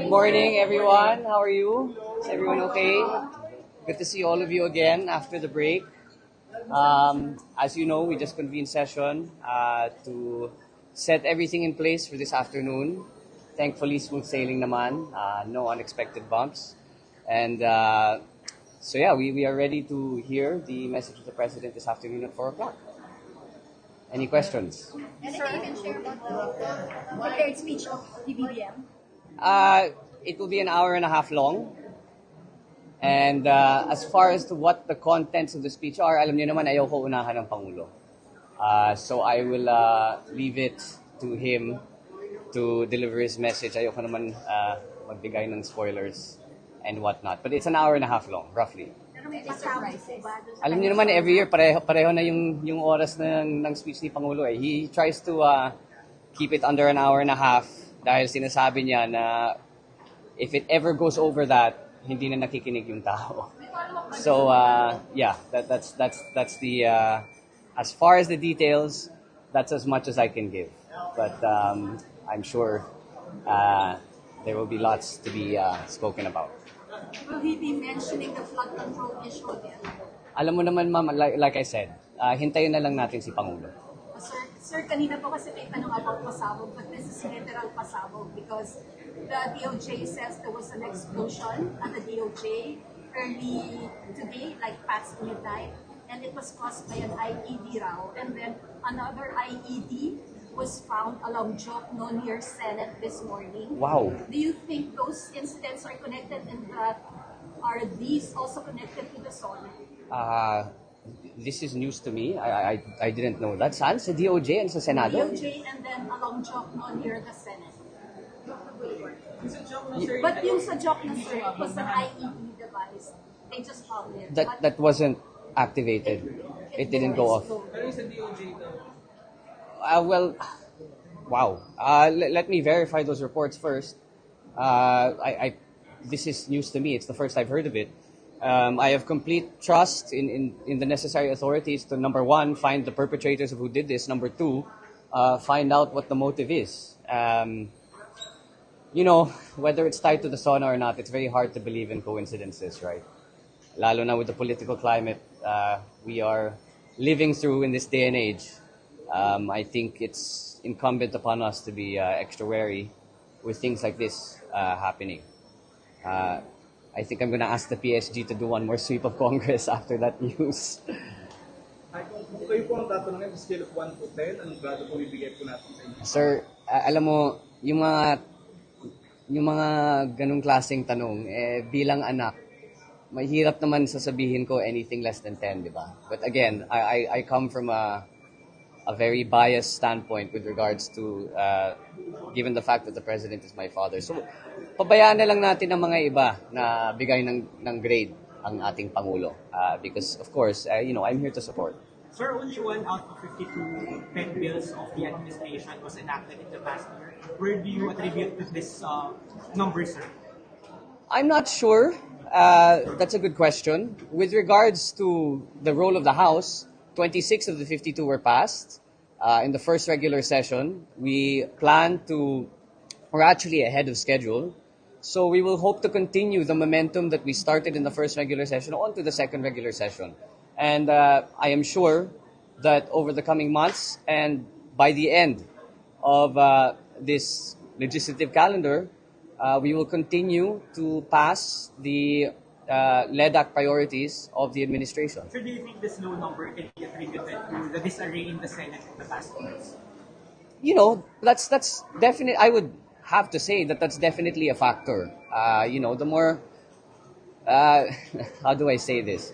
Good morning, everyone. How are you? Is everyone okay? Good to see all of you again after the break. As you know, we just convened session to set everything in place for this afternoon. Thankfully, smooth sailing naman. No unexpected bumps. And so, yeah, we are ready to hear the message of the President this afternoon at 4 o'clock. Any questions? Anything you can share about the prepared speech of PBBM? It will be an hour and a half long. And as far as to what the contents of the speech are, alam niyo naman ayoko unahan ng Pangulo. So I will leave it to him to deliver his message. Ayoko naman magbigay ng spoilers and whatnot. But it's an hour and a half long, roughly. Pero may surprises. Alam niyo naman, every year, pareho na yung oras ng speech ni Pangulo. He tries to keep it under an hour and a half dahil sinasabi niya na if it ever goes over that, hindi na nakikinig yung tao. So, yeah, that's the, as far as the details, that's as much as I can give. But I'm sure there will be lots to be spoken about. Will he be mentioning the flood control issue again? Alam mo naman, ma'am, like I said, hintayin na lang natin si Pangulo. Sir, kanina po kasi may tanong about pasabog, but this is literal pasabog because the DOJ says there was an explosion at the DOJ early today, like past midnight, and it was caused by an IED raw. And then another IED was found along Jokno near Senate this morning. Wow. Do you think those incidents are connected and that are these also connected to the SONA? This is news to me. I didn't know that. Saan? Sa DOJ and sa Senado? DOJ and then along Jokno near the Senate. But yung sa Jokno, sir, it was an IED device. They just found it. That wasn't activated. It didn't go off. Pero yung sa DOJ daw. Well, wow. Let me verify those reports first. This is news to me. It's the first I've heard of it. I have complete trust in the necessary authorities to, number one, find the perpetrators of who did this. Number two, find out what the motive is. You know, whether it's tied to the SONA or not, it's very hard to believe in coincidences, right? Lalo na with the political climate we are living through in this day and age. I think it's incumbent upon us to be extra wary with things like this happening. I think I'm going to ask the PSG to do one more sweep of Congress after that news. Kung kayo po ang tatanungin sa scale of 1 to 10, anong grado po ibigay po natin sa inyo? Sir, alam mo, yung mga ganung klaseng tanong, bilang anak, mahirap naman sasabihin ko anything less than 10, di ba? But again, I come from a very biased standpoint with regards to, given the fact that the President is my father. So, pabayaan na lang natin ang mga iba na bigay ng grade ang ating Pangulo. Because, of course, I'm here to support. Sir, only 1 out of 52 pet bills of the administration was enacted in the past year. Where do you attribute this number, sir? I'm not sure. That's a good question. With regards to the role of the House, 26 of the 52 were passed in the first regular session. We plan to, we're actually ahead of schedule. So we will hope to continue the momentum that we started in the first regular session on to the second regular session. And I am sure that over the coming months and by the end of this legislative calendar, we will continue to pass the LEDAC priorities of the administration. Sir, do you think this low number can be attributed to the disarray in the Senate in the past years? You know, that's definitely, I would have to say that that's definitely a factor. The more, how do I say this?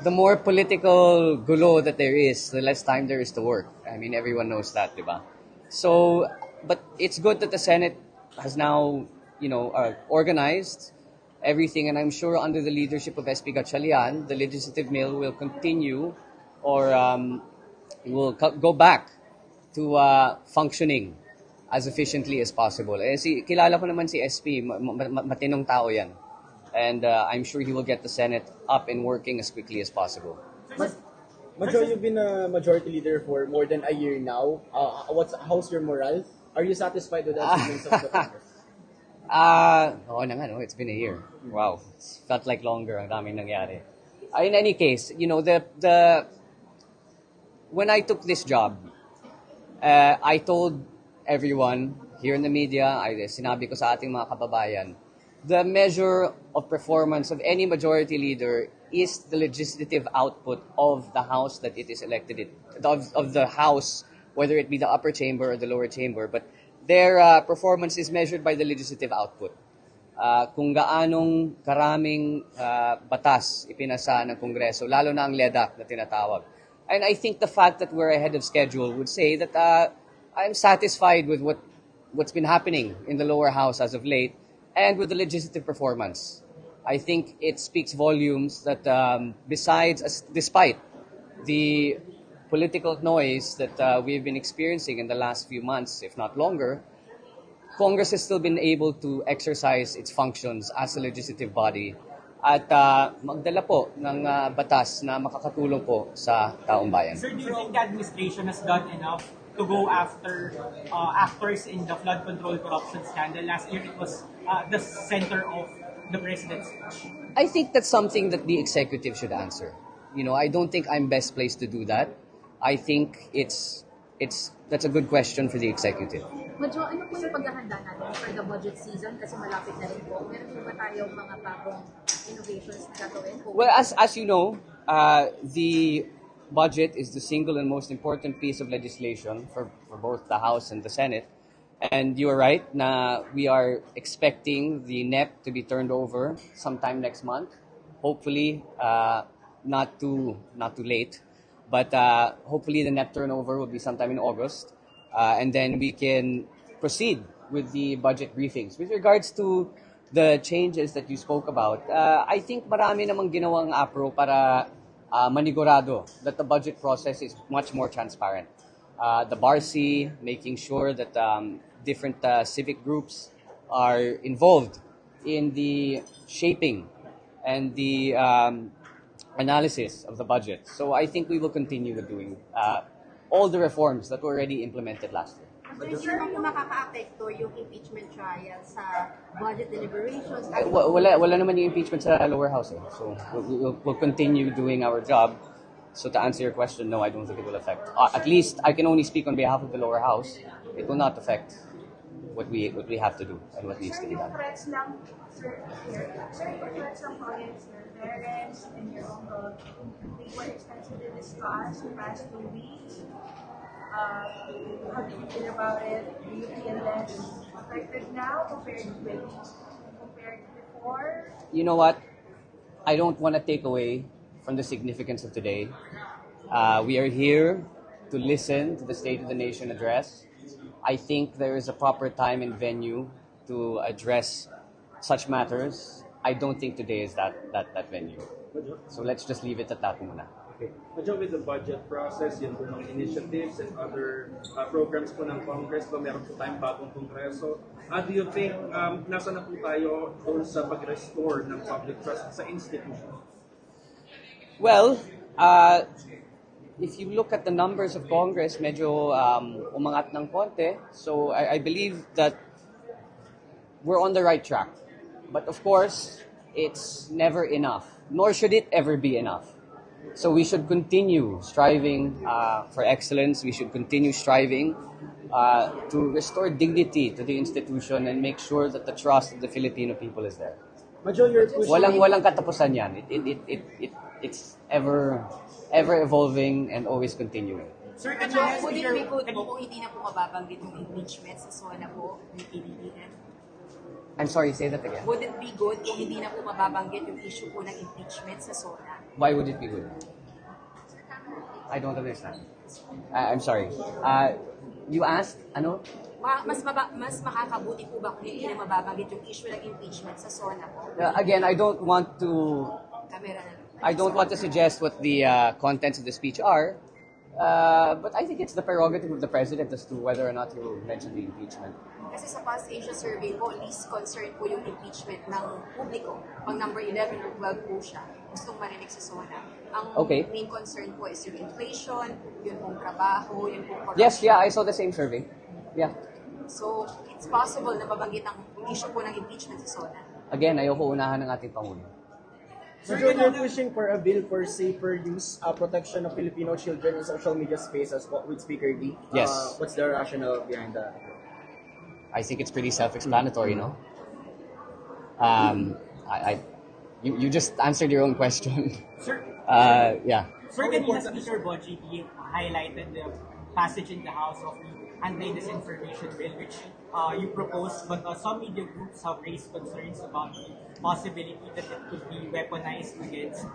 The more political gulo that there is, the less time there is to work. I mean, everyone knows that, diba? So, but it's good that the Senate has now, organized everything, and I'm sure under the leadership of SP Gatchalian, the legislative mill will continue or will go back to functioning as efficiently as possible. Kilala ko naman si SP, matinong tao yan. And I'm sure he will get the Senate up and working as quickly as possible. Major, you've been a majority leader for more than a year now. How's your morale? Are you satisfied with the achievements of the Congress? Oo na nga, no? It's been a year. Wow. It's felt like longer. Ang daming nangyari. In any case, when I took this job, I told everyone here in the media, sinabi ko sa ating mga kababayan, the measure of performance of any majority leader is the legislative output of the House that it is elected in, of the House, whether it be the upper chamber or the lower chamber. But their performance is measured by the legislative output. Kung gaanong karaming batas ipinasa ng Kongreso, lalo na ang LEDAC na tinatawag. And I think the fact that we're ahead of schedule would say that I'm satisfied with what's been happening in the lower house as of late and with the legislative performance. I think it speaks volumes that despite the political noise that we've been experiencing in the last few months, if not longer, Congress has still been able to exercise its functions as a legislative body at magdala po ng batas na makakatulong po sa taong bayan. Sir, do you think the administration has done enough to go after actors in the flood control corruption scandal? Last year, it was the center of the president's speech. I think that's something that the executive should answer. I don't think I'm best placed to do that. I think that's a good question for the executive. Medyo ano po yung paghahanda natin for the budget season kasi malapit na rin po. Meron po ba tayong mga bagong innovations na gagawin? Well, as you know, the budget is the single and most important piece of legislation for both the House and the Senate. And you are right na we are expecting the NEP to be turned over sometime next month. Hopefully, not too late. But hopefully the NEP turnover will be sometime in August. And then we can proceed with the budget briefings. With regards to the changes that you spoke about, I think marami namang ginawang APRO para manigurado that the budget process is much more transparent. The BARC, making sure that different civic groups are involved in the shaping and the analysis of the budget. So I think we will continue with doing all the reforms that were already implemented last year. Hindi naman po makaka-apekto yung impeachment trial sa budget deliberations. Wala naman yung impeachment sa lower house. So we'll continue doing our job. So to answer your question, no, I don't think it will affect. At least I can only speak on behalf of the lower house. It will not affect what we have to do and what needs to be done. Threats lang, sir, here. Sir, yung threats lang po against your parents and your uncle, they were extensively discussed the past 2 weeks. How do you feel about it? Do you feel less affected now compared to before? You know what? I don't want to take away from the significance of today. We are here to listen to the State of the Nation address. I think there is a proper time and venue to address such matters. I don't think today is that venue. So let's just leave it at that muna. Okay. Medyo with the budget process, yun po ng initiatives and other programs po ng Congress, so meron po tayong bagong Kongreso. Do you think nasa na po tayo doon sa pag-restore ng public trust sa institution? Well, if you look at the numbers of Congress, medyo umangat ng konti. So I believe that we're on the right track. But of course, it's never enough, nor should it ever be enough. So we should continue striving for excellence. We should continue striving to restore dignity to the institution and make sure that the trust of the Filipino people is there. Medyo you're pushing... Walang katapusan yan. It's ever evolving and always continuing. Sir, At kanina, would it Speaker, be good po kung hindi na po mababanggit yung impeachment sa SONA po ng PBBM? I'm sorry, say that again. Would it be good kung hindi na po mababanggit yung issue po ng impeachment sa SONA? Why would it be good? I don't understand. I'm sorry. You asked, ano? Mas makakabuti po ba kung hindi na mababanggit yung issue ng impeachment sa SONA po? Again, I don't want to Kamera na. suggest what the contents of the speech are, but I think it's the prerogative of the president as to whether or not he will mention the impeachment. Kasi sa Past Asia survey po, least concern po yung impeachment ng publiko. Pang number 11 or 12 po siya, gustong marinig sa SONA. Ang Okay. main concern po is yung inflation, yun pong trabaho, yun pong corruption. Yes, yeah, I saw the same survey. Yeah. So, it's possible na mabanggit ang issue po ng impeachment sa SONA. Again, ayoko unahan ng ating Pangulo. So you're pushing for a bill for safer use, protection of Filipino children in social media spaces with Speaker D. Yes. What's the rationale behind that? I think it's pretty self-explanatory, no? You just answered your own question. Sir, Yeah. Sir, kanina Speaker Boji highlighted the passage in the House of the Anti-Disinformation Bill, which you proposed, but some media groups have raised concerns about the possibility that it could be weaponized against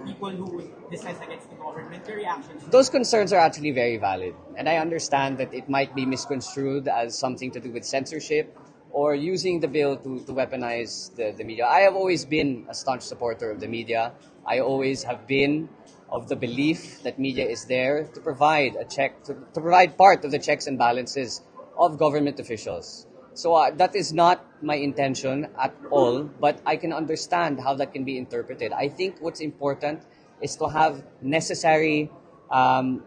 people who would dissent against the government. Your reactions? Those concerns are actually very valid, and I understand that it might be misconstrued as something to do with censorship or using the bill to weaponize the media. I have always been a staunch supporter of the media. I always have been of the belief that media is there to provide a check, to provide part of the checks and balances of government officials. So that is not my intention at all, but I can understand how that can be interpreted. I think what's important is to have necessary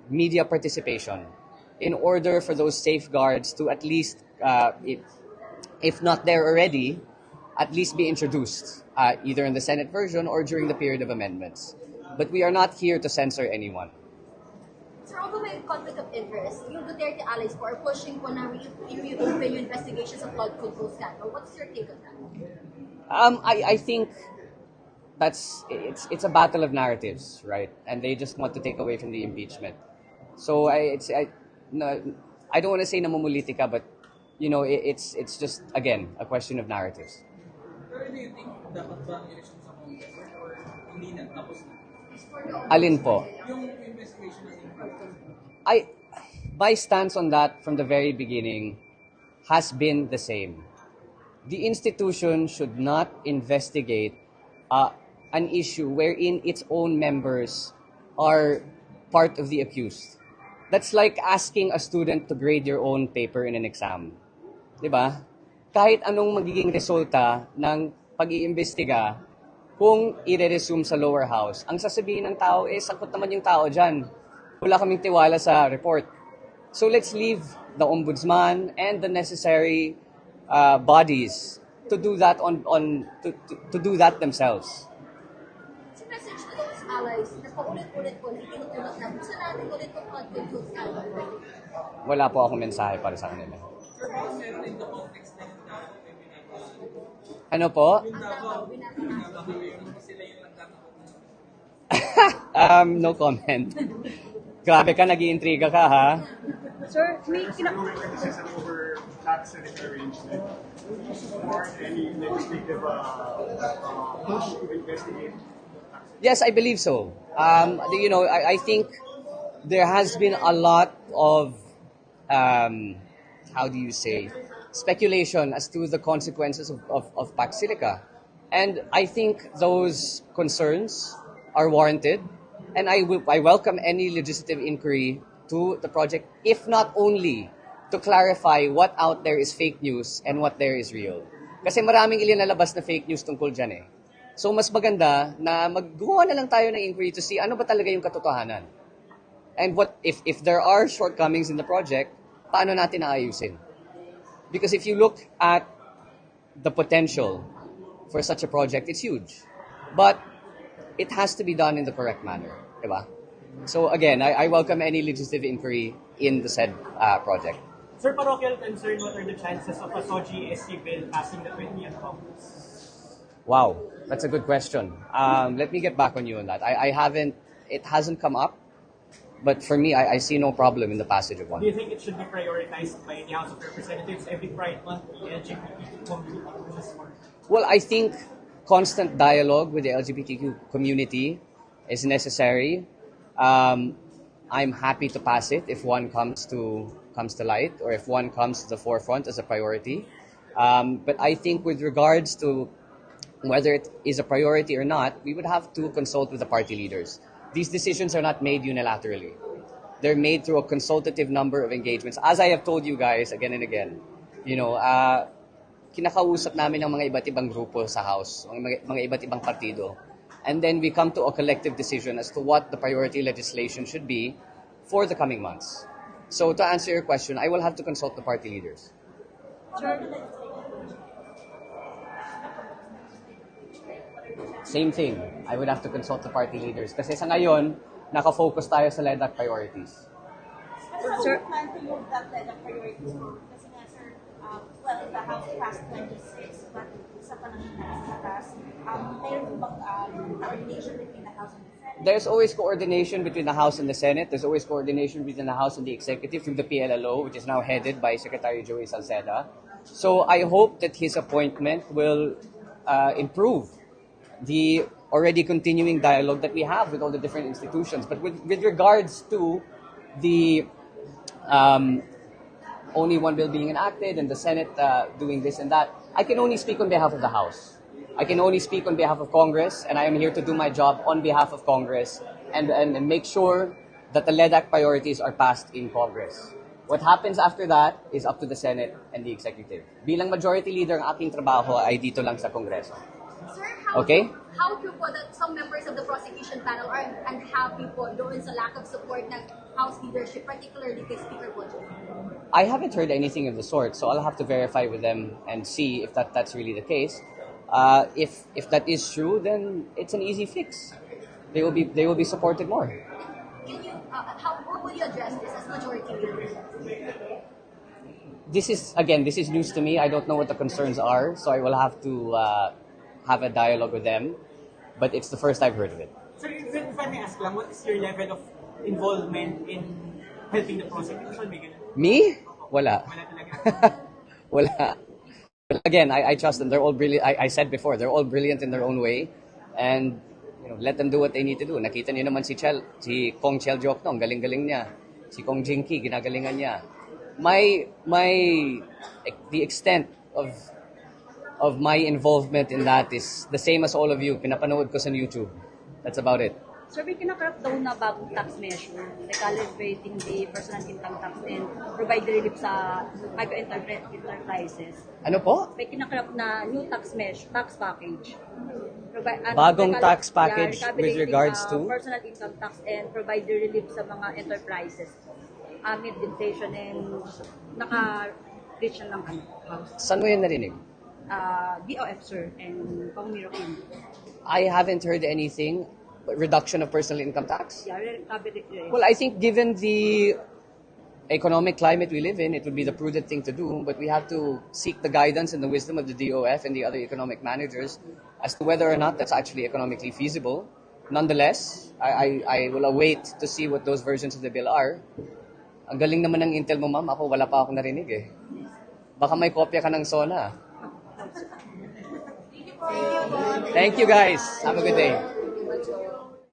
media participation in order for those safeguards to at least, if not there already, at least be introduced, either in the Senate version or during the period of amendments. But we are not here to censor anyone. Sir, although may conflict of interest, yung Duterte allies po are pushing po na i-open yung investigation sa flood control scandal. What's your take on that? I think it's a battle of narratives, right? And they just want to take away from the impeachment. So I don't want to say namumulitika, but you know, it's just again a question of narratives. Pero do you think dapat ba ang election sa Congress or hindi na tapos na? Alin po? Yung investigation ng My stance on that from the very beginning has been the same. The institution should not investigate an issue wherein its own members are part of the accused. That's like asking a student to grade your own paper in an exam. Diba? Kahit anong magiging resulta ng pag-iimbestiga, kung i-resume sa lower house, ang sasabihin ng tao sangkot naman yung tao dyan. Wala kaming tiwala sa report. So let's leave the ombudsman and the necessary bodies to do that to do that themselves. Sa message to those allies na paulit-ulit po na itinutulot na buksan natin ulit yung flood control scandal. Wala po akong mensahe para sa kanila. Ano po? No comment. Grabe ka, nag-iintriga ka, ha? Sir, may Criticism over tax arrangement or any legislative push to investigate. Yes, I believe so. You know, I think there has been a lot of, how do you say, speculation as to the consequences of Pax Silica. And I think those concerns are warranted. And I welcome any legislative inquiry to the project, if not only to clarify what out there is fake news and what there is real. Kasi maraming ilinalabas na fake news tungkol dyan eh. So mas maganda na maggawa na lang tayo ng inquiry to see ano ba talaga yung katotohanan. And what if there are shortcomings in the project, paano natin aayusin? Because if you look at the potential for such a project, it's huge. But it has to be done in the correct manner. Diba? So again, I welcome any legislative inquiry in the said project. Sir, parochial concern, what are the chances of a SOGI-SC bill passing the 20th Congress? Wow, that's a good question. Let me get back on you on that. It hasn't come up, but for me, I see no problem in the passage of one. Do you think it should be prioritized by the House of Representatives every Pride Month, the LGBT community pushes for? Well, I think constant dialogue with the LGBTQ community is necessary. I'm happy to pass it if one comes to light or if one comes to the forefront as a priority. But I think with regards to whether it is a priority or not, we would have to consult with the party leaders. These decisions are not made unilaterally. They're made through a consultative number of engagements. As I have told you guys again and again, kinakausap namin ang mga iba't ibang grupo sa House, mga iba't ibang partido. And then we come to a collective decision as to what the priority legislation should be for the coming months. So to answer your question, I will have to consult the party leaders. Same thing. I would have to consult the party leaders. Kasi sa ngayon, nakafocus tayo sa LEDAC priorities. Sir, plan to move that line of priorities kasi nga, sir, well, the House passed 26, but isa pa nang nakas. Mayroon bang coordination between the House and the Senate? There's always coordination between the House and the Senate. There's always coordination between the House and the Executive through the PLLO, which is now headed by Secretary Joey Salceda. So I hope that his appointment will improve the already continuing dialogue that we have with all the different institutions. But with regards to the only one bill being enacted and the Senate doing this and that, I can only speak on behalf of the House. I can only speak on behalf of Congress, and I am here to do my job on behalf of Congress and make sure that the LEDAC priorities are passed in Congress. What happens after that is up to the Senate and the Executive. Bilang majority leader, ang aking trabaho ay dito lang sa Kongreso. Sir, how Okay? how true po that some members of the prosecution panel are unhappy po doon sa lack of support ng House leadership, particularly kay Speaker Bojo? I haven't heard anything of the sort, so I'll have to verify with them and see if that's really the case. If that is true, then it's an easy fix. They will be supported more. Can you, how will you address this as majority leader? This is news to me. I don't know what the concerns are, so I will have to have a dialogue with them. But it's the first I've heard of it. Sir, if I may ask lang, what is your level of involvement in helping the prosecution? May ganun? Me? Wala. Wala talaga. Wala. But again, I trust them. They're all brilliant. I said before, they're all brilliant in their own way, and let them do what they need to do. Nakita niyo naman si Kong Chel Joknong, galing-galing niya. Si Kong Jinky, ginagalingan niya. The extent of my involvement in that is the same as all of you. Pinapanood ko sa YouTube. That's about it. Sir, may kinakarap daw na bagong tax measure, recalibrating the personal income tax and provide relief sa micro-enterprises. Ano po? May kinakarap na new tax package. Bagong tax package with regards to? Personal income tax and provide relief sa mga enterprises amid inflation and naka-reach na ng house. Saan mo yun narinig? BOF, sir, and Pang Miro Kim. I haven't heard anything. Reduction of personal income tax? Yeah, Well, I think given the economic climate we live in, it would be the prudent thing to do, but we have to seek the guidance and the wisdom of the DOF and the other economic managers as to whether or not that's actually economically feasible. Nonetheless, I will await to see what those versions of the bill are. Ang galing naman ng intel mo, ma'am. Ako, wala pa akong narinig eh. Baka may kopya ka ng SONA. Thank you, guys. Have a good day.